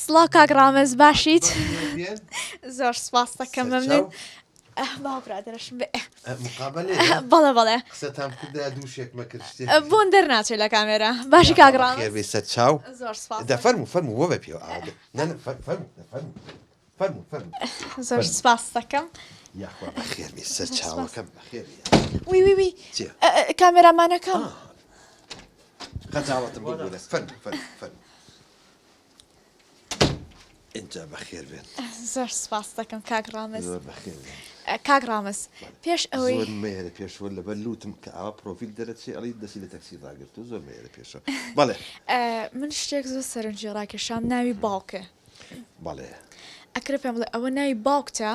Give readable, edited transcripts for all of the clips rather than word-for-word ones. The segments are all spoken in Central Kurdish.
سڵاو کاک ڕامز باشیت زۆر سپاس دەکەم مەمنون باو برادرەشم بێ بەڵێ بەڵێ قسەتان کردا دووشێکمە کرد بۆن دەرناچێت لە کامێرە باشی کاک ڕامز خێر بێ سەر چاو زۆر سپاس دەفەرموو فەرموو وە بە پێوە زۆر سپاس دەکەم یاخوا بەخێر بێ سەر چاوەکەم بەخێر وی وی وی کامێرامانەکەم خەجاڵەتم بۆ بۆ دەست فەرموو اینجا بەخێر بێن زۆر سپاس دەکەم کاک ڕامز زۆر بەخێر بێن کاک ڕامز پێش ئەوەی زۆر مێرە پێشوە لەبەر لوتم کە ئاوا پرۆفیل دەرەچێ ئەڵی دەسی لە تەکسی ڕاگرت و زۆر مێرە پێشەوە بەڵێ من شتێک زۆر سەرنجی ڕاکێشام ناوی باوکە بەڵێ ئەکرێ پێم بڵێ ئەوە ناوی باوکتە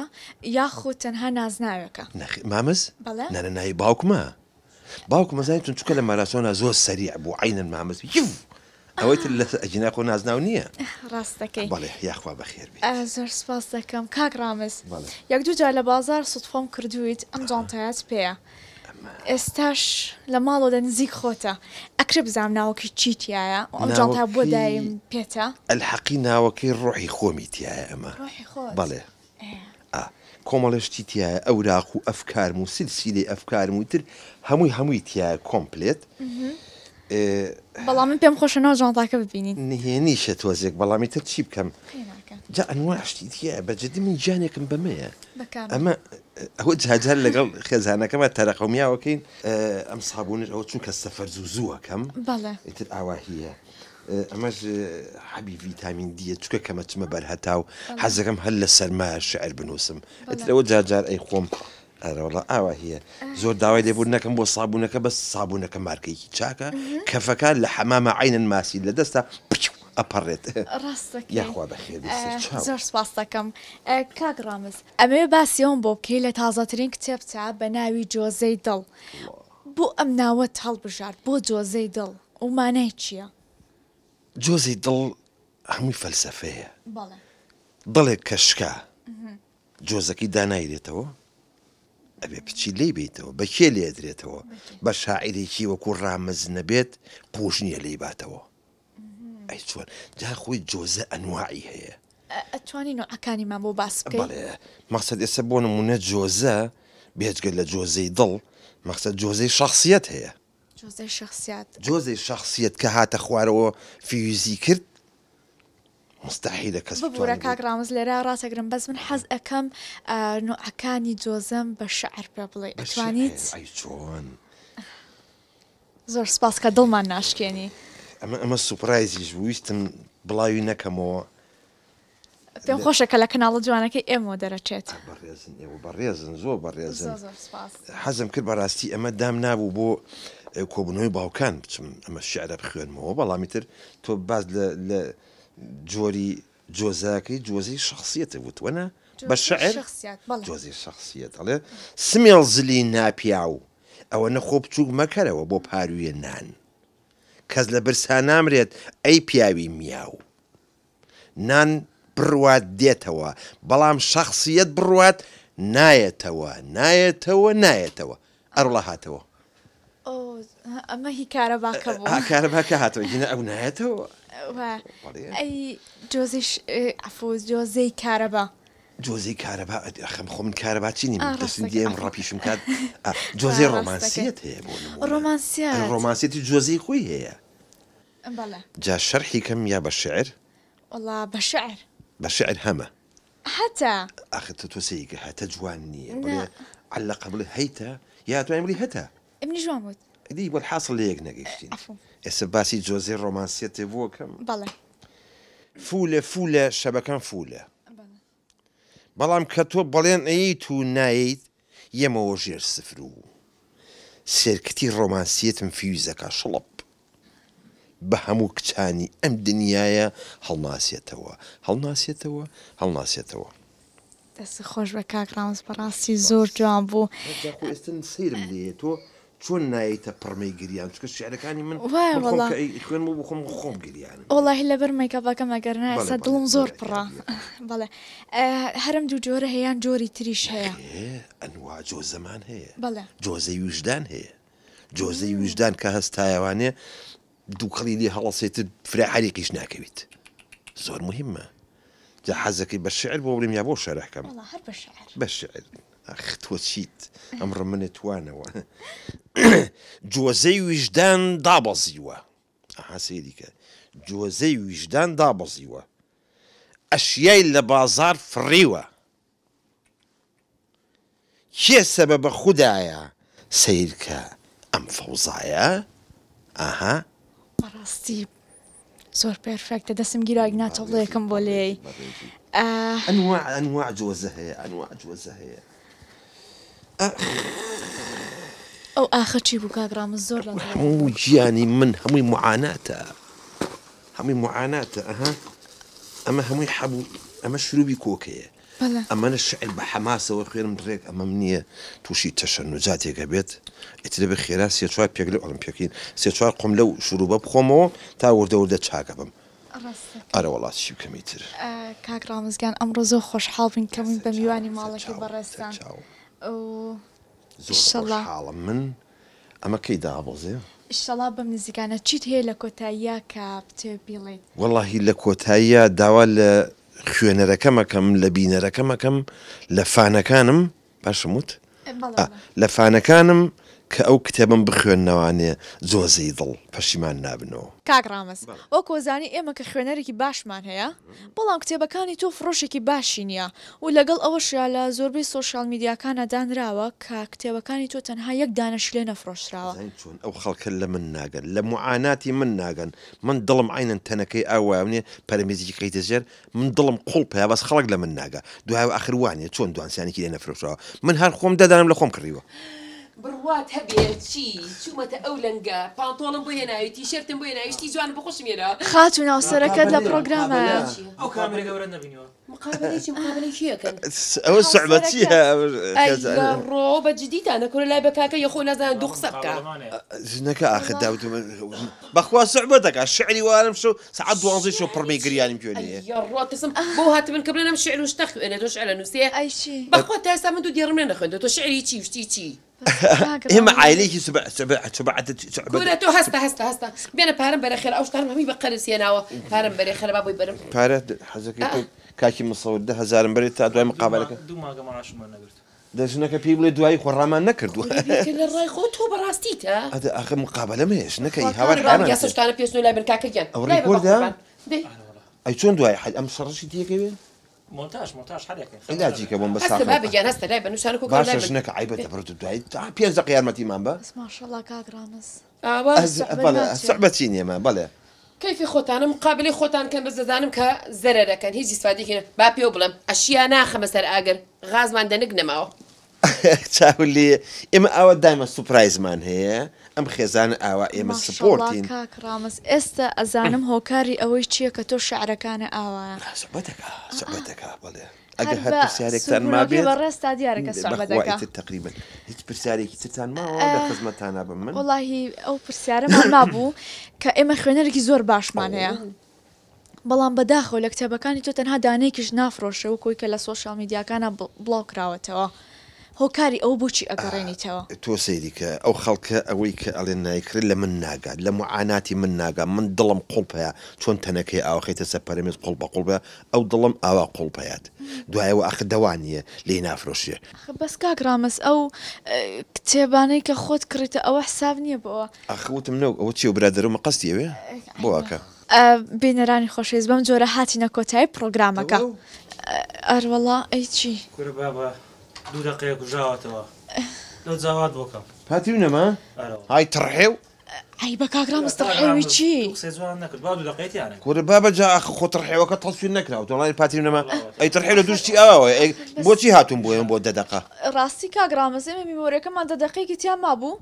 یاخود تەنها نازناوێکە مامز بەڵێ نانە ناوی باوکمە باوکمە زانیتون چونکە لە ماراسۆنا زۆر سەریع بوو عینەن مامز ئەوەی تر لە ئەجینا خۆ نازناو نییە ڕاستەکەی بەڵێ یاخوا بەخێر بێ زۆر سپاس دەکەم کاک ڕامز یەک دوو جار لە بازار سوتفۆم کردویت ئەم جانتایات پێیە ئێستاش لە ماڵەوە نزیک خۆتە ئەکرێ بزانام ناوەکەی چی تایە ئەم جانتا بۆ دایم پێتە ئەلحەقی ناوەکەی ڕۆحی خۆمی تایە ئەمە بەڵێ کۆمەڵشتی تایە ئەوراق و ئەفکارم و سلسیلەی ئەفکارم و تر هەمووی تایە کۆمپلێت بەڵام من پێم خۆشەنەوە جانتاکە ببینین نهێنیشە تۆزێک بەڵامی تر چی بکەم جا ئەنواشتی تایە بەجددی من جانێکم بەمەیە ئەمە ئەوە جاجار لەگەڵ خێزانەکەمە تەرەقەمیاوەکەین ئەم سابوونش ئەوە چونکە سەفەر زووزووەکەم ئیتر ئاواهیە ئەمەش حەبی ڤیتامین دیە چکە کەمە چمە بەرهەتا و حەزەکەم هەر لە سەرمایە شعر بنووسم ئەترەوە جاجار ئەی خۆم ئەرەوەڵە ئاوا هیە زۆر داوای لێبوون نەکەم بۆ سابوونەکە بەس سابوونەکە مارکەیەکی چاکە کەفەکە لە حەمامە عینەن ماسی لە دەستا ئەپەڕێت یاخوا بەخێر زۆر سپاس دەکەم کاک ڕامز ئەمەوێ باسیەوەم بۆ بکەی لە تازەترین کتێبتا بە ناوی جۆزەی دڵ بۆ ئەم ناوەت هەڵبژارد بۆ جۆزەی دڵ و مانای چییە؟ جۆزەی دڵ هەمووی فەلسەفەیە دڵێک کەشکا جۆزەکەی دانایرێتەوە ئەبێ پچی لێ بیتەوە بە کێ لێدرێتەوە بە شاعیرێکی وەکو ڕامز نەبێت پۆش نییە لێی باتەوە ئەی چۆن جا خۆی جۆزە ئەنواعی هەیە ئەتوانی نوعەکانیمان بۆ باس بکەیت بەڵێ مەقسەد ئێستا بۆ نمونە جۆزە بێجگەل لە جۆزەی دڵ مەقسەد جۆزەی شەخسیەت هەیە جۆزەی شەخسیەت کە هاتە خوارەوە فیوزی کرد مستحیلە کەس ببوورە کاک ڕامز لێرە ڕاستەگرم بەس من حەز ئەەکەم نوعەکانی جۆزەم بە شەعر پێ بڵێ ئەتوانیت چۆن زۆر سپاس کە دڵمان ناشکێنی ئەمە سوپرایزیش ویستم بڵاوی نەکەمەوە پێم خۆشەکە لە کەناڵە جوانەکەی ئێمە دەرەچێت بەڕێزن ئێوە بەڕێزن زۆر بەڕێزن حەزم کرد بەڕاستی ئەمە دام نابوو بۆ کۆبوونەوەی باوکان بچم ئەمە شعرە بخوێنمەوە بەڵامی تر تۆ باز لە جۆری جۆزاکەی جۆزەی شخصیەتە وتوەنە بە شعر جۆزەی شخصیەت ئەڵێ سمێڵ زلی ناپیا و ئەوە نەخۆ بچووک مەکەرەوە بۆ پارویە نان کەس لە برسا نامرێت ئەی پیاوی میاو نان بڕوات دێتەوە بەڵام شخصیەت بڕوات نایەتەوە ئەڕڵە هاتەوە ئەمە هی کارەباکە بوو کارەباکە هاتەوە هینە ئەو نایەتەوە ئەی جۆزەی کارەبا جۆزەی کارەبا خەم خۆ من کارەباچی نیم دەستم دیێم ڕاپیشم کات جۆزەی ڕۆمانسیەت هەیە بۆ ڕۆمانسیەتی جۆزەی خۆی هەیە جا شەرحی کەم یا بە شعر وەڵا بە شعر بە شعر هەمە هەتا ئاخر تۆ سەیگە هەتە جوان نییە بڵێ عەلەقە بڵێ هەیتە یا توانین بڵی هەتا ئەمنی جوان بوت دی وەلحاصل لە یەک نەگەیشتین ئێستا باسی جۆزەی ڕۆمانسیەتێ بۆ کەم بەڵێ فولە شەبەکان فولە بەڵام کە تۆ بەڵێن ئەیت و نایت یەمەوە ژێر سفر و سێرکتی ڕۆمانسیەتم فیوزەکە شڵپ بە هەموو کچانی ئەم دنیاە هەڵناسێتەوە دەست خۆش بە کاک ڕامز بەڕاستی زۆر جوان بوو ئێستا سەیرم لێ تۆ چۆن نایتە پڕمەی گریان چکە شعرەکانی من خوێن بۆ بخۆم خۆم گریانم وەڵاهی لەبەر مەیکەپەکەم ئەگەرنا ئێستا دڵم زۆر پڕە بەڵێ هەرم دوو جۆرە هەیەیان جۆری تریش هەیە ئەنوا جۆزەمان هەیە بەڵێ جۆزەی وجدان هەیە جۆزەی وجدان کە هەستایەوانێ دووکەڵی لێ هەڵەسێتت فرا حەریقیش ناکەویت زۆر مهمە جا حەزەکەی بە شعر بۆ بڵێم یا بۆ شەرەکەم والله هەر بە شعر بەشعر ئەخ تۆ چیت ئەمڕۆ منێ توانەوە جۆزەی ویژدان دابەزیوە ئەها سەیریکە جۆزەی ویژدان دابەزیوە ئەشیای لە بازار فڕیوە کێ سەبەبە خودایە سیرکە ئەم فەوزایە ئاها بەڕاستی زۆر پێرفێکتە دەسم گیراگ ناتەڵەیەکم بۆ لێی ئەنواع جۆزە هەیە ئەنواع جۆزە هەیە ئەو ئاخە چی بوو کاگرامە زۆر لە هەموو گیانی من هەمووی معاناتە هەمووی معاناتە ئەها ئەمە هەمووی حەبوو ئەمە شروبی کۆکەیە ئەمەنە شعر بە حەماسەوە خوێنم ڕێک ئەمەم نییە تووشی تەشەنوجاتێکە بێت ئیترە بە خێرا سێ چوار پێک لە ئۆلیمپیەکەین سێ چوار قۆم لەو شروبە بخۆمەوە تا وردە چاکە بم ئەرە وڵات چی بکەمی تر کاگرامزگیان ئەمڕۆ زۆر خۆشحاڵ بین کەمین بە میوانی ماڵەکە بەڕێستان زۆرحاڵم من ئەمە کەی دابڵزێ ئیشەڵا بەم نزیکانە چیت هەیە لە کۆتاییە کە بتێ بیڵێیت وەڵاهی لە کۆتاییە داوا لە خوێنەرەکەمەکەم لە بینەرەکەمەکەم لە فانەکانم باشموت لە فانەکانم کە ئەو کتێبم بخوێندنەوانێ جۆزەی دڵ پەشیمان نابنەوە کاگرامەس ئەو کۆزانی ئێمە کە خوێنەرێکی باشمان هەیە بەڵام کتێبەکانی تۆ فڕۆشێکی باشی نییە و لەگەڵ ئەوەشیا لە زۆربەی سۆشیال میدیاکانە دانراوە کە کتێبەکانی تۆ تەنها یەک دانەش لێ نەفرۆشراوە چۆن ئەو خەڵکە لە من ناگەن لە معاناتی من ناگەن من دڵم عینەن تەنەکەی ئاوانێ پەرمێزیی قەیتە ژێر من دڵم قوڵپەیە بەس خەڵک لە من ناگە دوای ئاخروانێ چۆن دوانسیانێکی لێ نەفرۆشراوە من هەر خۆم دەدانم لە خۆم کڕیوە بڕوات هەبێت چی چوومەتە ئەو لەنگە پانتۆڵم بۆ هێناوی تیشێرتم بۆ هێناویشتی جوان بخۆشم ێرا خات و ناوسەرەکەت لە پرۆگرامە ئەو کامێرە گەورە نبینیوە مقابلێکی مقابلێکیەکەن ئەوە سوعبەتچیە ڕۆ بە جدیتانە کورە لای بەکاکە یەخۆ نازانە دوو قسە بکە ژنەکە ئاخر داوت بەخوا سوعبەتەکە شعری وارم شو سعات 12 شو پڕمەی گریانیم پێێنەیە ڕۆ تسم بۆ هاتبن کە بڵێنم شعر و شتە خوێنێ تۆ شعر لە نووسێ ئەیچی بەخوا تا ئێستا من دوو دیێڕمێ نەخوێندە تۆ شعری چی وشتی چی ئێمە عایلێکی کورە تۆ هەستە بێنە پارەم بەرەخێر ئەو شتانم هەمی بە قەرسێناوە پارەم بەرێخەر با بۆی بەرم پارە حەزەکەی کاکی مەسەور 10,000 بەرێت تا دوای مقابلەکە دوو ماگە ماڕاشمان نەگرت دەژنەکە پێی بڵێ دوایی خۆڕامان نەکردووە لە ڕای خۆ تۆ بەڕاستیتە ئەدە ئاخر مقابلە مێش نەکەی هاواشتانە پێشنو لای بن کاکەگیان ئەو ڕێکۆردا ئەی چۆن دوای ئەم شەڕشی دیەکەوێ مۆنتاژ حەرێکە علاجیکە بۆم بەس بگیان هەستە لای بەنووسان باشە ژنەکە عیبەتە بڕت دوای تا 5 قیامەتیمان بە ماشەڵڵا کاگرامەس سوعبەتی نیەمە بەڵێ کەیفی خۆتانە مقابلی خۆتان کەم بەس دەزانم کە زەرەرەکەن هیچ ئیسفادێکی با پێ بڵم ئەشیا ناخەمە سەر ئاگر غازمان دەنگ نەماوە چاولی ئێمە ئەوە دایمە سوپرایزمان هەیە ئەم خێزانە ئاوا ئێمە سپۆرتین کاکرامەس ئێستا ئەزانم هۆکاری ئەوەی چییە کە تۆ شعرەکانە ئاوایە سوبەتەکە بڵێ ئەگە هەر پرسیارێکتان مابێت بەڕێستا دیارەکە سوبەتەکە تقریبا هیچ پرسیارێکی ترتان ماوە لە خزمەتانە بم من وڵاهی ئەو پرسیارەمان مابوو کە ئێمە خوێنەرێکی زۆر باشمان هەیە بەڵام بەداخەوە لە کتێبەکانی تۆ تەنها دانەیەکیش نافرۆشە و کۆی کە لە سۆشیال میدیاکانە بڵاوکراوەتەوە هۆکاری ئەو بۆچی ئەگەڕێنیتەوە تۆ سەیریکە ئەو خەڵکە ئەوەی کە ئەڵێن نایکرد لە من ناگات لە معاناتی من ناگات من دڵم قوڵپەیە چۆن تەنەکەی ئاوخیتە سەر پەرمێز قوڵ بە قوڵبە ئەو دڵم ئاوا قوڵپەیات دوایەوە ئاخ دەوانیە لێ نافرۆشیە بەس کاگرامەس ئەو کتێبانەی کە خۆت کڕیتە ئەوە حساب نییە بەوە ئەخوتم نەو ئەوە چی و برادرمە قەستیەوێ بۆواکە بینەرانی خۆشەویست بەم جۆرە هاتینە کۆتایی پرۆگرامەکە ئەروەڵا ئەی چی کورە بابە دوو دقەیە کوژاوەتەوە لەو جاوات بۆکەم پاتی نەما های تڕحێ و ئەی بە کاگرامەس تڕحێوی چی قسەی جوان نەکرد با دوو دقەیەتیانە کورە بابە جا خۆ تڕحێوەکە تەڵسوی نەکراوە تۆڵی پاتی نەما ئەی تڕحێ لە دووشتی ئەوە بۆچی هاتوون بۆ بۆ 10 دقە ڕاستی کاگرامەس ئێمە میمۆرەکەمان 10 دقەیەکی تیان مابوو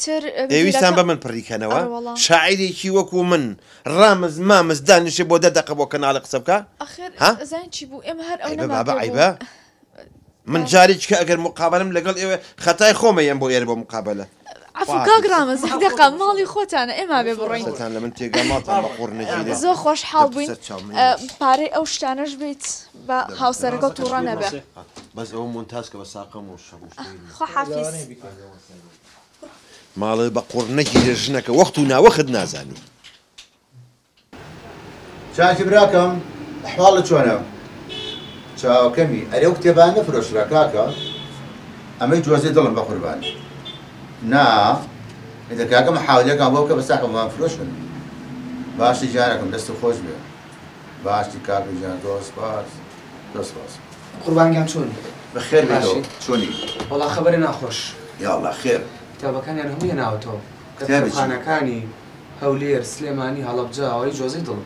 تر ئێویستان بە من پڕیکەنەوە شاعیرێکی وەکو من ڕامز مامز دانیشێ بۆ 10 دقە بۆ کەناڵی قسە بکە زین چی بوو ئێمە هەر ئەو بابە عیبە من جارێککە ئەگەر مقابلم لەگەڵ ئێوە خەتای خۆمەیەم بۆ ئێرە بۆ مقابلە عفو کاگرامەس دقە ماڵی خۆتانە ئێمە بێ بڕۆین لە من تێگا ماڵتان بە قوڕنەگیرێ زۆر خۆشحاڵ بووین پارەی ئەو شتانەش بیت بە هاوسەرەکە تووڕە نەبێ بەس ئەوە مۆنتاژکە بە ساقەم و خۆ حافیز ماڵی بە قوڕنەگیرە ژنەکە وەخت و ناوەخت نازانی چاکی براکەم ئەحواڵت چۆنە؟ چاوکەمی ئەرێ کتێبان نەفرۆشرا کاکە ئەمەی جوازێ دڵم بە قوربان نا ئێدە کاکەم حاولەکان بۆ بکە بە ساکەمان فرۆشن باشی جارەکەم دەستە خۆش بێ باشی کاکە جان دۆست باش دۆست باش قوربانگیان چۆنی بەخێر بێتەوە چۆنی وەڵا خەبەرە ناخۆش یاڵڵا خێر کتابەکانیان هەموو هێناوەتەوە کتابخانەکانی هەولێر سلێمانی هەڵەبجە ئەوەی جۆزەی دڵم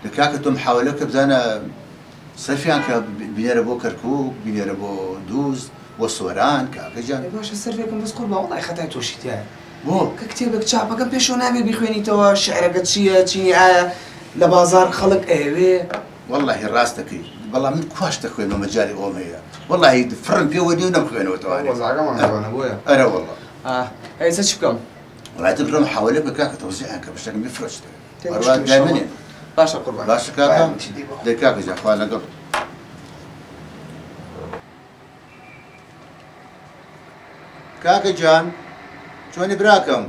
لە کاکە تۆم حاولەکە بزانە سەرفیان کە بینێرە بۆ کەرکووک بینێرە بۆ دووز بۆ سۆران کاکە جان باشە سەرفێکم بەس قوربان وەڵای خەتای تۆشیتیایە بۆ کە کتێبێک چاپەکەم پێشەوە نابێت بیخوێنیتەوە شعرەکە چییە چینی ئایا لە بازار خەڵک ئەوێ واللهی ڕاست دەکەی بەڵام من کوش دەخوێنەوە مەجای ئەوم هەیە واللهی فڕم پێوە دیو نەمخوێنەوە توانێت ئەرە والله ئەیسە چی بکەم وڵایەتە بڕۆم حاولە بە کاکە تەوزیعیان کە بەشتێکم بفرۆشتێ وەروان دایمەنێ باشە قوربان باشە کاکە دەی کاکە جان خوا لەگەڵ کاکە جان چۆنی براکەم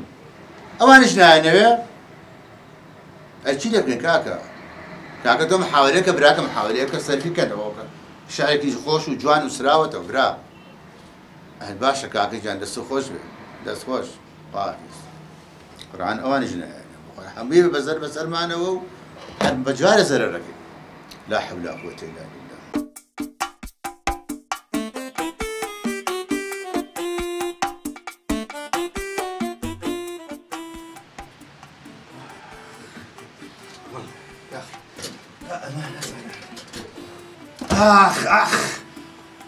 ئەوانش نایەنەوێ ئەچی دەکەین کاکە کاکە تۆم حاولەکە براکەم حاولەیەکە سەرفی کەنەوەکە شارێکی خۆش و جوان و سراوەتەوە برا ئەهل باشە کاکە جان دەست خۆش بێ دەست خۆش پاکیز قورئان ئەوانش نایەنەوە هەمووی بەزەر بەسەرمانەوە و هەر بەجارە زەرەرەکەی لا حول ولا قوة إلا بالله آخ آخ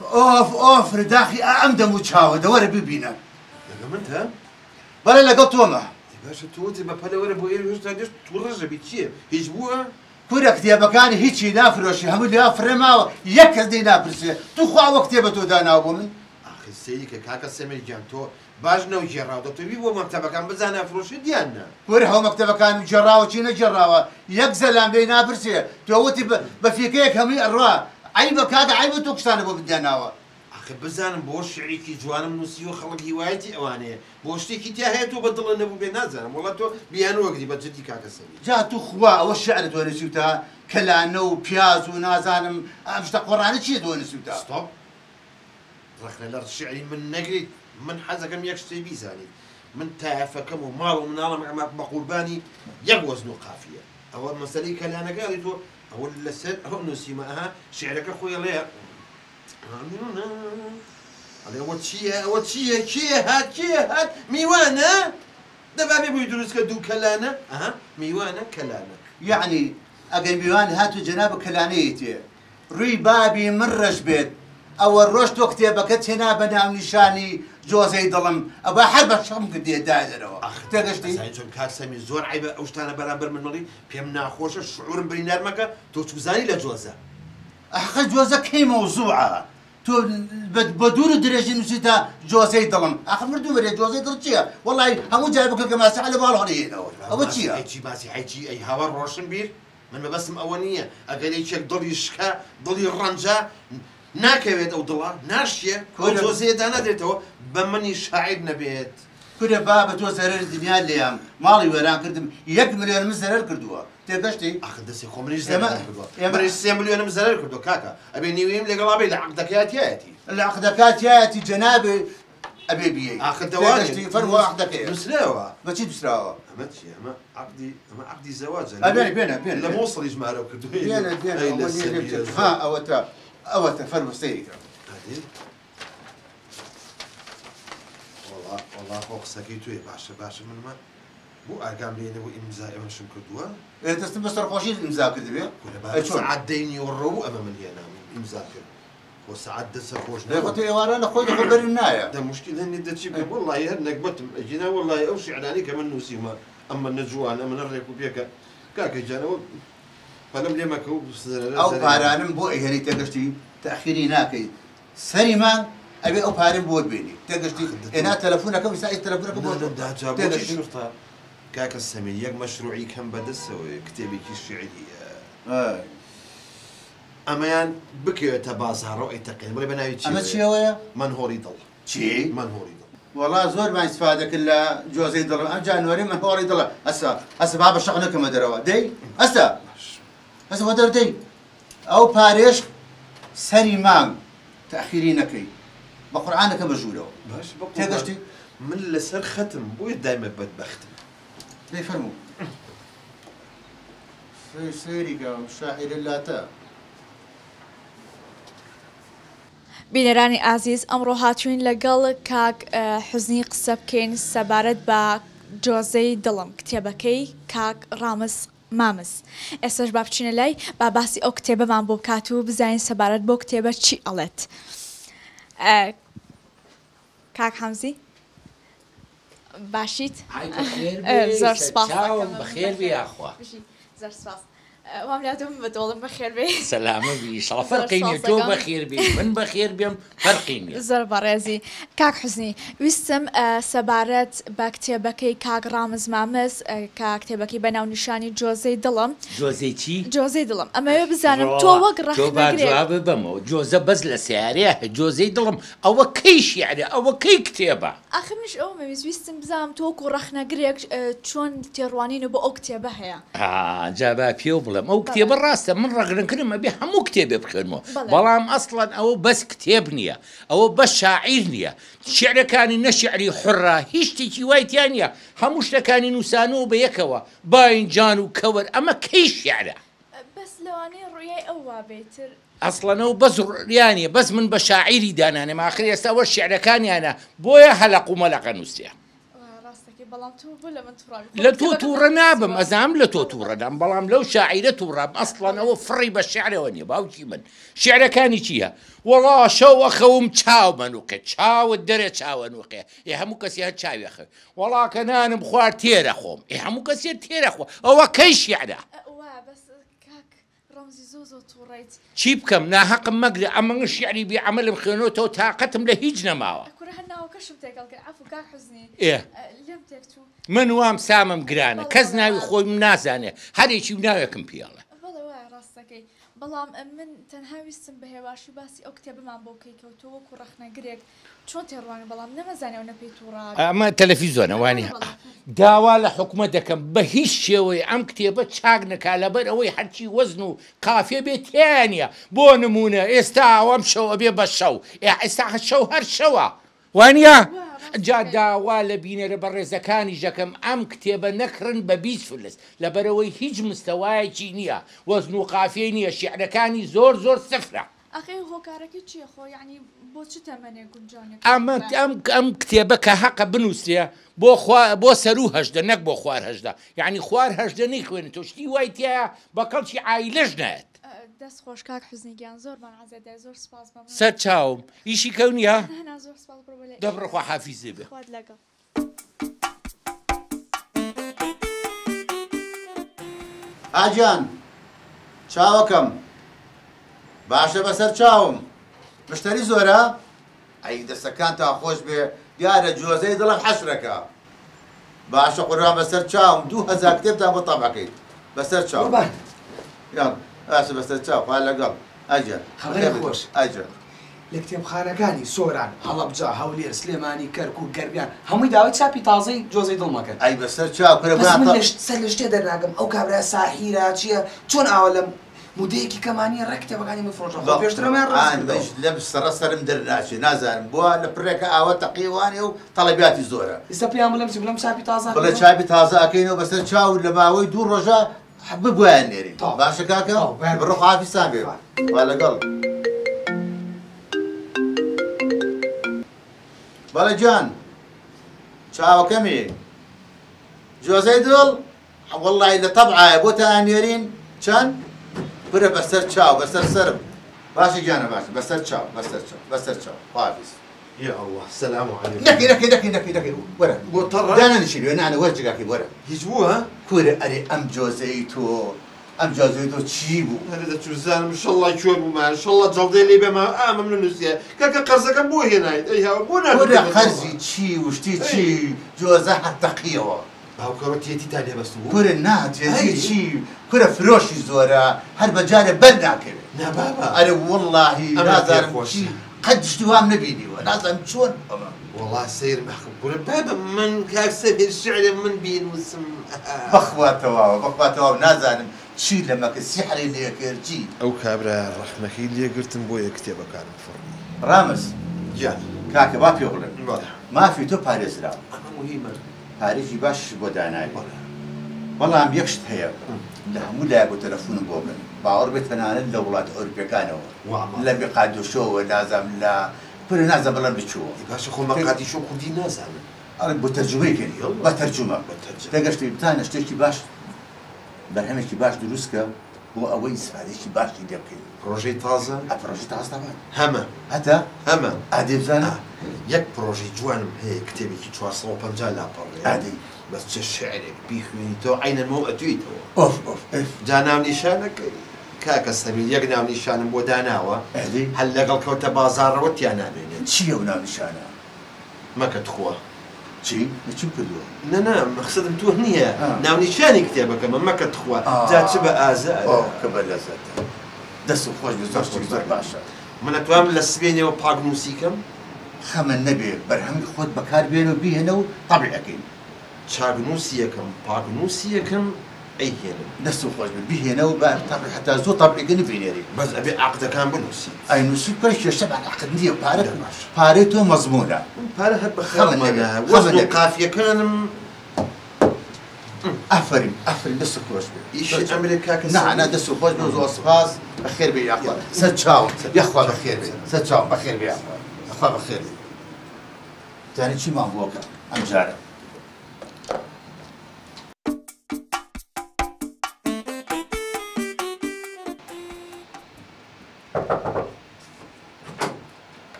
أوف أوف رداخي أمدم وتشاود ورا ببينا لەگە منتە بەڵێ لەگەڵ تۆمە باشە تۆ بە پەلەوەرە بۆ ئێرە هێشتا دێشت تووڕژە بیت چییە هیچ بووە کورە کتێبەکانی هیچی نافرۆشی هەموو لێوا فرێماوە یەک کەس دەی ناپرسێ تو خواوە کتێبە تۆ داناوە بۆ من ئاخی سەیری کە کاکە سەمێر گیان تۆ باش نەوجێڕاو دەتەوی بۆ مەکتەبەکان بزانە فرۆشی دیاننا کورە هەو مەکتەبەکانی جێڕاوە چی نەجێڕاوە یەک زەلام لێی ناپرسێ تۆ وتی بە فیکەیەک هەمووی ئەڕوا عیبە کاکە عیبە تۆ کشتانە بۆ بدیاناوە ئاخە بزانم بۆ شعریکی جوانم نووسیوە خەڵک هیوایەتی ئەوانەیە بۆ شتێکی تیا هەیە تۆ بە دڵە نەبوو بێ نازانم وەڵا تۆ بیانوەگری بە جدی کاکە سەمیر جا تو خوا ئەوە شعرت وەنووسیوتە کەلانە و پیاز و نازانم ئەم شتە قۆڕانە چیە وەنووسیوتە ستۆپ ڕخنە لە شعری من نەگریت من حەزەکەم یەک شتێ بیزانیت من تایفەکەم و ماڵ و مناڵم ئەمە بە قوربانی یەک وەزن و قافیە ئەوە مەسەلەی کەلانەکەڵی تۆ ئەوە لەسەر ئەو نووسیمە ئەها شعرەکە خۆی لێ ئەوە چییە ئەوە چییە کێ هات کێ هات میوانە دەبا بێ بووی دروستکە دوو کەلانە ئەها میوانە کەلانە یعنی ئەگەر میوان هاتو جەنابە کەلانەیە تێ ڕووی بابی من ڕەش بێت ئەوە ڕۆژ تۆ کتێبەکە تێنا بە ناونیشانی جۆزەی دڵم ئەوە هەر بە شەم کردێ دادەرەوە تێگەشتی چۆن کاسەمی زۆر عیبە ئەو شتانە بەرامبەر من مەڵی پێم ناخۆشە شعورم بریندارمەکە تۆ چوزانی لە جۆزە ئەخە جۆزە کەی مەوزوعە تۆ بە دوور و درێژی نووسیتە جۆزەی دڵم ئەخە مردوو بەرێ جۆزەی دڵ چییە وەڵی هەموو جای بکە کە ماسیحە لە باڵ هەڵێنەوە ئەوە چییە هیچی باسی هیچی ئەی هاوار ڕۆشن بیر من بەبەستم ئەوە نییە ئەگەر یەکێک دڵی شکا دڵی ڕەنجە ناکەوێت ئەو دڵە ناشیە جۆزەیەدا نادرێتەوە بە منی شاعیر نەبێت کورە با بە تۆ زەرەر دنیا لێیام ماڵی وێران کردم 1 ملیۆن من زەرەر کردووە تێگەشتی ئاخ دەستی خۆ منیش ئێمەش 3 ملیۆنم زەرەر کردو کاکە ئەبێ نیوەیم لەگەڵابێ لە عەقدەکەتیایەتی لە عەقدەکەتیایەتی جەنابێ ئەبێ بیەی ئاخ دەوانێ فەرمووە عەقدەکەی نووسراوە بەچی دووسراوە ئەمە چی ئەمە عەقدی زەواجە بێنە لە مۆسڵی ژمارە کردو ها ئەوەتە فەرموستەیەکە والله خۆ قسەکەی توێ باشە منمە بۆ ئاگام لێنە بۆ ئیمزای ئەمەشم کردووە دەستم بە سەرخۆشی ئیمزا کردبێ سعات دەینی وەڕۆ ئەمە من هێنام ئیمزا کرد بۆ سعات دەسە خۆش نەخۆتە ئێوارانە خۆی دەخۆ بەرین نایە دە مشکل هەنی دەچی بێ وڵی هەر نەکبەتم ئەجینا وڵی ئەو شیعرانی کە من نووسیمە ئەمە نەجوانە منە ڕێک و پێکە کاکە جانەوە پەلەم لێمەکە و ئەو پارانم بۆ ئەهێنی تێگەشتی تەخیری ناکەی سەریمان ئەبێ ئەو پارەم بۆ بێنی تێگەشتی ئێنا تەلەفۆنەکەم ئێستا تەلەفۆنەکە بۆ شورتە کاکە سەمیر یەک مەشروعی کەم بەدەستەوەی کتێبێکی شیعریە ئەمەیان بکەوێتە بازاڕۆ ئەیتەقین بڵێ بە ناوی چی ئەمە چیەوەیە منهۆری دڵ چی منهۆری دڵ وەڵا زۆرمان ئیسفادەکرد لە جۆزەی دڵ ئەم جانوەری منهۆری دڵە ئەسا با بە شەق نەکەمە دەرەوە دەی ئەستا وە دەردەی ئەو پارێش سەری مانگ تەخیری نەکەی بە قورعانەکە بەژوورەوە باش تێگەشتی من لەسەر ختم بۆیە دایمە بەدبەختم لێ فەرموو سێریگە شاعیرە لاتە بینەرانی ئازیز ئەمڕۆ هاتوین لەگەڵ کاک حوزنی قسە بکەین سەبارەت بە جۆزەی دڵم کتێبەکەی کاک ڕامز مامز ئێستاش با بچینە لای با باسی ئەو کتێبەمان بۆ بکات و بزانین سەبارەت بۆ کتێبە چی ئەڵێت کاک حەمزی باشیت زۆر سپاس بەخێر بێ یاخوا زۆر سپاس وام لاتم بەدۆڵم بەخێر بێ سەلامە بیشڵە فەرقی نییە تۆ بەخێر بێ من بەخێر بێم فەرقی نییە زۆر بەڕێزی کاک حوزنی ویستم سەبارەت بە کتێبەکەی کاک ڕامز مامز کە کتێبەکەی بە ناونیشانی جۆزەی دڵم جۆزەی چی؟ جۆزەی دڵم ئەمەوێ بزانم تۆ وەک ڕەخنەگرێت ببەمەوە جۆزە بەس لە سیارەیە جۆزەی دڵم ئەوە کەی شیعرە ئەوە کەی کتێبە ئاخر منیش ئەوە ویستم بزانم تۆ و ڕەخنەگرێک چۆن تێڕوانینە بۆ ئەو کتێبە هەیە جابا پێ بڵم ئەو کتێبە ڕاستە من ڕەگرنکردم ئەبێ هەموو کتێبێ بخێنمەوە بەڵام ئەسڵەن ئەوە بەس کتێب نییە ئەوە بەس شاعیر نییە شعرەکانی نەشعری حڕە هیچ شتێکی وای تیان نییە هەموو شتەکانی نووسانەوە بە یەکەوە باینجان و کەوەر ئەمە کەی شعرە بەس لەوانەیە ڕوویای ئەو وابێتر ئەسڵەنەوە بەس ڕیانیە بەس من بە شاعیری دانانێ ئاخر ئێستا ئەوە شعرەکانیانە بۆیە هەلەق و مەلەقە نووسێ لە تۆ تووڕە نابم ئەزام لە تۆ تووڕەدام بەڵام لەو شاعیرە تووڕام ئەسڵەنەوە فڕی بە شعرەوە نییە باوکی من شعرەکانی چییە؟ وەڵا شەوە خەوم چاو منوقێ چاوت دەرێ چاوە نوقێ ئێ هەموو کەسی هەر چاوێخە وەڵا کە نانم خوار تێرە خۆم ئێ هەموو کەسێ تێرە خۆ ئەوە کەی شعرە چی بکەم ناحەقم مەگرە ئەمە شعری بێعەمەلم خوێنەوەتەوە تااقەتم لە هیچ نەماوە من وام سامم گرانە کەس ناوی خۆی من نازانێ هەرێکی ناوێکم پێڵە بەڵام من تەنها ویستم بە هێواشی باسی ئەو کتێبمان بۆ کەیکەوتەوە وەکو ڕەخنەگرێک چۆن تێڕوانە بەڵام نەمەزانێ و نەپێی تووڕا ئەمە تەلەڤیزۆنەوانی داوا لە حکومە دەکەم بە هیچ شێوەیە ئەم کتێبە چاک نەکا لەبەر ئەوەی هەرچی وەزن و کافێ بێتیانە بۆ نمونە ئێستا ئەوەم شەوە بێ بە شەو ئێستا شەو هەر شەوە وانە؟ جا داوا لە بینەرە بە ڕێزەکانی ژەکەم ئەم کتێبە نەکڕن بە 20 فلس لەبەرەوەی هیچ مستەوایەکی نییە وەزن و قافیە نییە شیعرەکانی زۆر زۆر سفرە ئەخی هۆکارەکەی چیە خۆ یعنی بۆ چ تەمەنێ گونجانێک ئەم کتێبە کە حەقە بنووسێ بۆ سەر و هەژدە نەک بۆ خوار هەژدە یعنی خوار هەژدە نەیخوێنێتەوە شتی وای تایە بە کەڵکی عایلەش نایەت دەست خۆش کاک حوزنیگیان زۆرمان عەزەدای زۆر سپاس بەم سەر چاوم ئیشی کەونیە دەبڕخوا حافیزێ بێ ئاجان چاوەکەم باشە بەسەر چاوم مشتری زۆرە ئەی دەستەکان تا خۆش بێ دیارە جۆزەی دڵم حەشرەکە باشە قوربان بەسەر چاوم 2000 کتێبتان بۆ تەبعەکەیت بەسەر چاوم باشە بەسەر چاو خوا لەگەڵ ئەجەر خەبەری خۆش ئەجەر لە کتێبخانەکانی سۆران هەڵەبجا هەولێر سلێمانی کەرکووک گەرمیان هەمووی داوای چاپی تازەی جۆزەی دڵمەکەن ئەی بەسەر چاو سەر لە شتێ دەرناگەم ئەو کابرا ساحیرا چییە چۆن ئاوە لەم مودەیەکی کەمانی ڕێک کتێبەکانی مفرۆژە پێشترەمان لەم سەرە سەرم دەرناچێ نازانم بووە لە پرێکە ئاوە تەقیوانێ و تەڵەبیاتی زۆرە ئێستا پێیان بڵێم چی بڵێم چاپی تازە بڵێ چاپی تازە ئەکەینەوە بەسەر چاو لە ماوەی 2 ڕۆژە ببوایان نێری باشە کاکە بڕۆ حافیزان بێ وا لەگەڵ بەڵێ جان چاوەکەمی جۆزەی دڵ وەڵڵی لە تەبعایە بۆ تانێرین چەند برە بەسەر چاو بەسەر سرم باشە گیانە باشە بەسەر چاو بەسەر چاو حافیز یا الله سلام علیکم نەکی وەرە بۆ تەڕە دانەنشین وێنانە وەرجگاکی وەرە هیچ بووە؟ کورە ئەرێ ئەم جۆزەی تۆ چی بوو؟ هەرێ دەچوزانم شەڵڵای کوێ بوومان شەڵڵا جەڵدەی لێ بێمە ئامەم لە نووسیە کاکە قەرزەکەم بۆ هێنایت ئەی هاو بۆ ناکورە قەرزی چی وشتی چی جۆزە هەتەقیەوە باوکەڕە تێتی تا لێبەست بوو کورە ناتێتی چی کورە فرۆشی زۆرە هەر بەجارێ بەر ناکەوێت نەبابا ئەرێ وەڵڵاهی نازانم چی قەت شتی وام نەبینیوە نازانم چۆن والله سير محكم بقول بابا من كاك سفر الشعر من بينوسم بخواتەوە نازانم چی لەمەکە سیحری لێکردی ئەو کابرا ڕەخنەکەی لێگرتم بۆ یە کتێبەکانم فڕی ڕامز گیان کاکە با پێ بڵێن مافی تۆ پارێزراوە ئەمە مهمە پارێزی باش بۆ دانای بەڵام یەک شت هەیە لە هەموو لای بۆ تەلەفۆن بۆ بن باوەڕ بێت تەنانەت لە وڵات ئەوروپیەکانەوە لە بێقادۆشەوە نازام لە پرە نازە بەڵام بچووە باشە خۆمە قادیشۆ کوردی نازانم ئەڵێ بۆ تەرجمەیکردی بە تەرجمە دەگەشتی بتانە شتێکی باش بەرهەمێکی باش دروستکە بۆ ئەوەی ئیسفادێکی باشی لێ بکەین پرۆژەی تازە پرۆژەی تازەمان هەمە هەتا هەمە ئادێ بزانە یەک پرۆژەی جوانم هەیە کتێبێکی 450 لاپەڕێ ئادەی بەس چه شعرێک بیخوێنیتەوە عینەنەوە ئەدویتەوە ئۆف جا ناونیشانەکەی کاکە سەمیر یەک ناونیشانم بۆ داناوە هەل لەگەڵ کەوتە بازاڕەوە تیان نامێنێت چییە و ناونیشانە مەکەت خۆ چی چیم کردووە نەنا مەقسەدم تۆ نییە ناونیشانی کتێبەکەمە مەکەت خوا جا چ بە ئازار کە بە لەزەت دەست و خۆش زۆر باشە من ئەتوانم لە سبێنەوە پاگنووسیکەم خەمە نەبێ بەرهەمی خۆت بەکاربێن و بیهێنە و تەبیعەکەین چاگنووسی یەکەم پاگنووسی یەکەم ئەیهێنم دەست و خۆش بیهێنە و بە تەبیع حتا زۆر تەبیعەکە نبینێری بەس ئەبێ عەقدەکان بنووسی ئەی نووسی پڕی کێشە بە عەقد نییە پارەی تۆ مەزمونە پارە هەر بەخەڵمەنە وەزن و قافیەکانم ئافرین ئافرین دەست و خۆش بێ ئیشی ئەمریکا کە نعنا دەست و خۆش بێ زۆر سپاس بەخێر بێ یاخوا سەر چاوم یاخوا بەخێر بێ سەر چاوم بەخێر بێ یاخوا بەخێر بێ زانی چی مام بۆکە ئەم جارە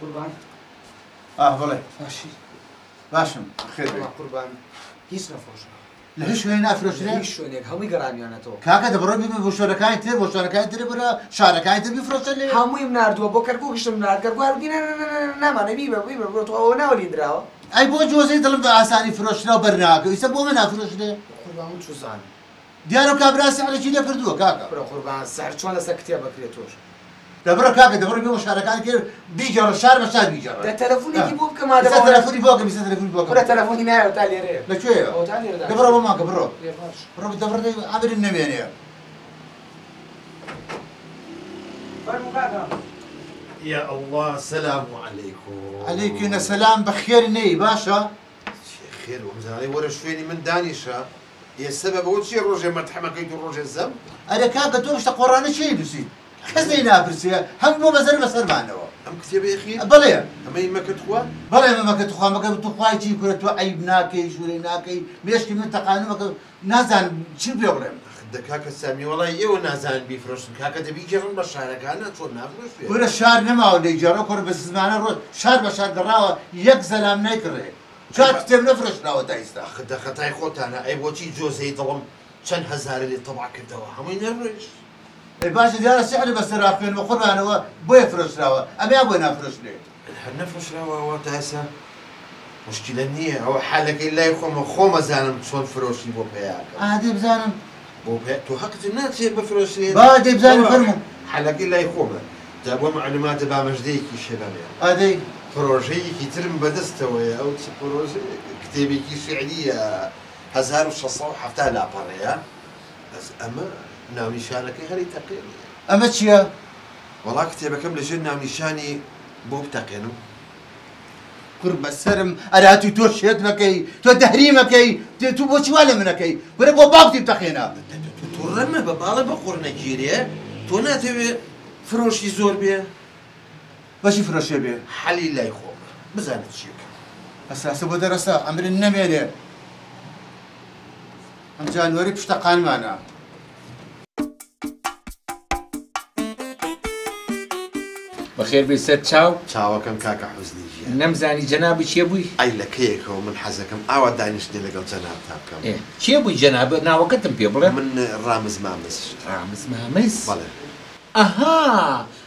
قوربان بڵێ باشی باشم خێر بێ قوربان هیچ نەفرۆشە لە هیچ شوێنی نافرۆشرێ هیچ شوێنێک هەمووی گەڕانیانەتەوە کاکە دەبڕۆ ببێ بۆ شوێنەکانی تر بۆ شوێنەکانی تر برە شارەکانی تر بیفرۆشە لێ هەموویم نردووە بۆ کەرگوو گشتم نرد کەرگوار بینە نامانە بیبە بڕۆ ئەوە ناوەلی دراوە ئەی بۆ جۆزەی دڵم بە ئاسانی فرۆشرا و بەرناکە ئیسە بۆ من نافرۆشرێ قوربان و چوزان دیارە کابراسی عەلەکی لێ کردووە کاکە بڕۆ قوربان سەر چۆن لەسەر کتێب بکرێت تۆش دەبڕە کاکە دەبڕۆ بێ بۆ شارەکانی کرد بیگەڕە شار بە شار بیگەڕە دە تەلەفۆنێکی بۆ بکەم ئیسە تەلەفۆنی بۆ بکەم ئیسە تەلەفۆنی بۆ بڕە بکەم تەلەفۆنی نایەوە تا لێرەیە لەکوێیە ئەوە تا لێرەدا دەبڕە بۆ ماکە بڕۆ بڕۆ دەبڕێ ئابرین نەمێنێ یا الله سلام علیکم عەلەیکم سەلام بەخێر نەی باشە خێر وەمزانەی وەرە شوێنی من دانیشە ئێستا بە بۆ چی ڕۆژێ مەتحەمەکەیت و ڕۆژێ زەم ئەرە کاکە تۆ شتە قۆڕانە چی نووسیت کەسەی ناپرسیە هەم بۆ بەزەر بەسەرمانەوە ئەم کتێبە یەخی بەڵێ ئەمەی مەکەت خوا بەڵێ مەمەکە توخوا مەکە تو خوای چی کورە تۆ عیب ناکەی ژوورەی ناکەی مێشکی من تەقانمەکە نازان چی پێ بڵێم دەکاکە سامی وەڵای ئێوە نازان بیفرۆشن کاکە دەبیگەڕن بە شارەکانە چۆن نافرۆشێ وەرە شار نەماوە دەیجارە کۆر بە زمانە ڕۆژ شار بە شار گەڕاوە یەک زەلام نەیکڕێ چار کتێب نەفرۆشراوە تا ئێستا خدە خەتای خۆتانە ئەی بۆچی جۆزەی دڵم چەند هەزارە لێ تەبع کردەوە هەمووی نەڕۆیش ئەی باشە دیارە سیحری بەسەرا خوێنەوە قوربانەوە بۆیە فرۆشراوە ئەمەیە بۆی نافرۆشرێ هەر نەفرۆشراوەوە تا ئێستا مشکلە نییە ئەوە حالەکەی لای خۆمە خۆمەزانم چۆن فرۆشی بۆ پێیاکە ئادێ بزانم بۆ تۆ حەقت ناچێت بفرۆشرێت با دەی بزانم فەرموو حالەکەی لای خۆمە جا بۆ معلوماتە بامەژدەیەکی شێبەمێ ئادەی پرۆژەیەکی ترم بەدەستەوەیە ئەو چ پرۆژە کتێبێکی شعریە 1670 لاپەڕەیە بەس ئەمە ناونیشانەکەی هەری تەقێنی ئەمە چییە؟ وەڵا کتێبەکەم لەژێر ناونیشانی بۆ بتەقێنم کور بەسەرم ئەراتوی تۆ شێت مەکەی تۆ دەهریمەکەی تو بۆچی وا لە منەکەی وەرە بۆ باوتی بتەقێنە تۆ ڕەمە بە باڵە بە قوڕ نەگیرێ تۆ ناتەوێت فرۆشی زۆر بێ بەشی فرۆشێ بێ حەلی لای خۆمە بزانێت چیەکە ئەساسە بۆ دەرەسە ئەمرن نەمێنێ ئەم جانوەری پشتەقانمانە بەخێر بێ سەر چاو چاوەکەم کاکە حوزنی ژیان نەمزانی جەنابی چێ بووی ئەی لە کەیەکەوە من حەزەکەم ئاوا دانیشتێ لەگەڵ جەناب تا بکەم چێ بووی جەنابە ناوەکەتم پێ بڵێ من ڕامز مامەس ڕامز مامەس بەڵێ ئەها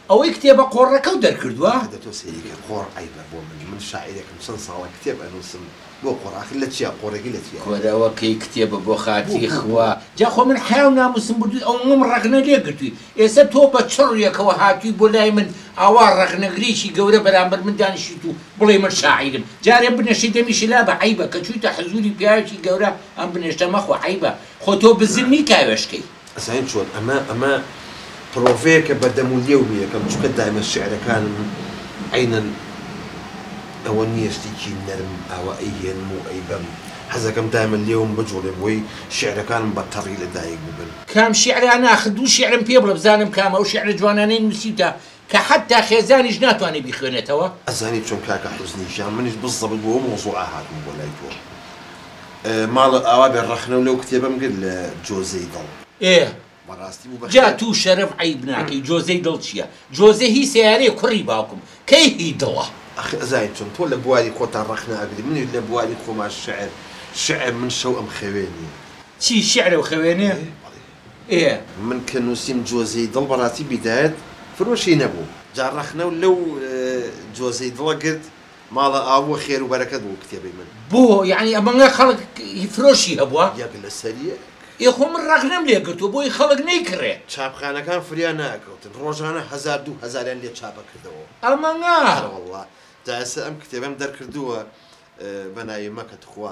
ئەوەی کتێبە قۆڕەکە و دەرکردووە دەتۆ سەیریکە خۆڕ ئەیبە بۆ من شاعیرێکم چەند ساڵە کتێب ئەنووسم بۆ قۆڕاخر لە چیا قۆڕێکی لە چیا کۆرەوەکەی کتێبە بۆ خاتی خوا جا خۆ من حیاو ناموسم بردووی ئەو مم ڕەغنە لێ گرتووی ئێستا تۆ بە چڕێکەوە هاتووی بۆ لای من ئاوا ڕەغنەگریشی گەورە بەرامبەر من دانیشیت و بڵێ من شاعیرم جارێ بنێشی دەمیشی لا بە عیبە کە چوویتە حەزوری پیاوێکی گەورە ئەم بنێشتە مەخۆ عیبە خۆ تۆ بزلمی کاوێشکەی زين شلون اما بروفيك بدمو اليومية كم شو دائما الشعر كان عينا أوني يشتكي نرم أو أي مو أي بم هذا كم دائما اليوم بجول بوي شعر كان بطري لدايق ببن كام شعر أنا أخذ شعر بيبل بزانم كام أو شعر جوانانين نسيته كحتى خيزاني جناتو أنا بيخونتوا أزاني شلون كاكا حزني جام منش بالضبط بو موضوع هذا ولايتو مال أوابي الرخنة ولو كتابة مقل جوزي ضل إيه جا تو شرف عيبناكي جوزي دلشيا جوزي هي سياري كوري باكم كي هي دوا أخي زين شلون تولى بوالي خوتا الرخنة أقدي من اللي بوالي خو مع الشعر من شو أم خويني شي شعر وخويني إيه من كانوا سيم جوزي ضل براتي بداية فروشي نبو جا الرخنة ولو جوزي ضل قد مال أبو خير وبركة بو كتابي من بو يعني أما خلق يفروشي أبوا يقل السريع يخو من رغنم لي قلت بو يخلق نيكري شاب خانه كان فريانا قلت روجانا 1000 اللي شابك كردو أما والله تاس أم كتابم در كردو بناي مكة خوا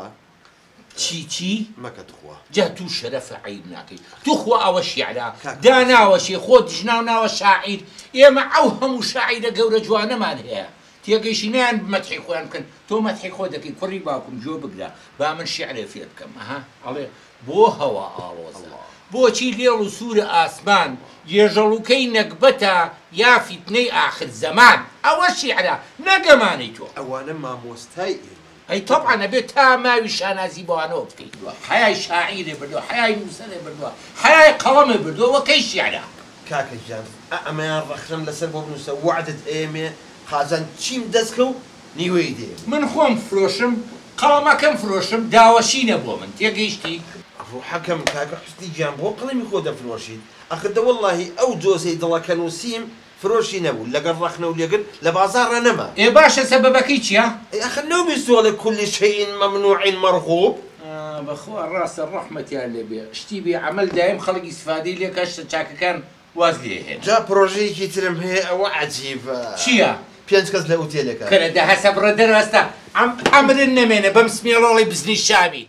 تشي مكة خوا جا تو شرف عيبناكي تو خوا أوش يعني دانا وشي خود جناونا وشاعر يا معوهم وشاعر قورة جوانا ما هي تيجيشنان بمدحي خويا يمكن تو مدحي خودك كوري باكم جو بقلا بامن شعر فيكم ها عليه بو هوا آوازه بو چی ليلو سور آسمان يجلوكي نقبتا يا فتني آخر زمان أول شعره نقماني تو أولا ما مستهي أي طبعا أبيتها ما وشانا زيبوانو بكي حياي شاعري بردو حياي موسلي بردو حياي قلمي بردو وكي شعره كاك الجان أما الرخنم لسر بابنوسا وعدت إيمي خازن چيم دزكو نيويدي من خوم فروشم قلما كم فروشم داوشي نبو من تيجيشتي حكم كاكا حسني جنبه قلمي خودا في الورشيد أخذ والله أو جوزي دلا كانوا سيم فروشي نبو لقى الرخنة ولقى لبازار نما إيه باشا سببك إيش يا؟ أخذ بيسوى كل شيء ممنوع مرغوب بخو الراس الرحمة يا اللي بي اشتي بي عمل دايم خلق يستفادي لك اشتا كان وازلي هنا جا بروجي كيترم هي أو عجيب شيا؟ بيانش كز لأوتيلك كان ده حسب ردر هستا عمل النمينة بمسمي الله بزني الشعبي